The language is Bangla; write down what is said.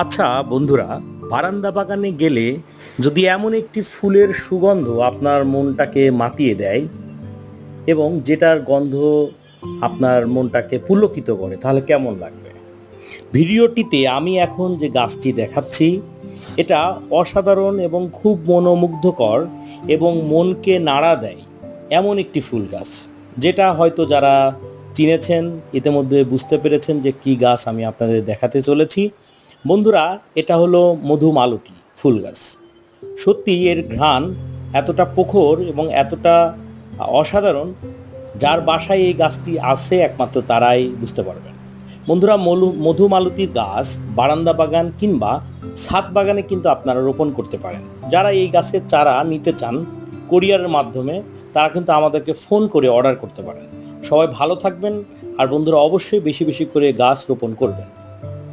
আচ্ছা বন্ধুরা, বারান্দা বাগানে গেলে যদি এমন একটি ফুলের সুগন্ধ আপনার মনটাকে মাতিয়ে দেয় এবং যেটার গন্ধ আপনার মনটাকে পুলকিত করে, তাহলে কেমন লাগবে? ভিডিওটিতে আমি এখন যে গাছটি দেখাচ্ছি, এটা অসাধারণ এবং খুব মনোমুগ্ধকর এবং মনকে নাড়া দেয় এমন একটি ফুল গাছ, যেটা হয়তো যারা চিনেছেন ইতিমধ্যে বুঝতে পেরেছেন যে কী গাছ আমি আপনাদের দেখাতে চলেছি। বন্ধুরা, এটা হলো মধুমালতী ফুল গাছ। সত্যি এর ঘ্রাণ এতটা প্রখর এবং এতটা অসাধারণ, যার বাসায় এই গাছটি আছে একমাত্র তারাই বুঝতে পারবেন। বন্ধুরা, মধুমালতীর গাছ বারান্দা বাগান কিংবা ছাদ বাগানে কিন্তু আপনারা রোপণ করতে পারেন। যারা এই গাছের চারা নিতে চান কোরিয়ারের মাধ্যমে, তারা কিন্তু আমাদেরকে ফোন করে অর্ডার করতে পারেন। সবাই ভালো থাকবেন, আর বন্ধুরা অবশ্যই বেশি বেশি করে গাছ রোপণ করবেন।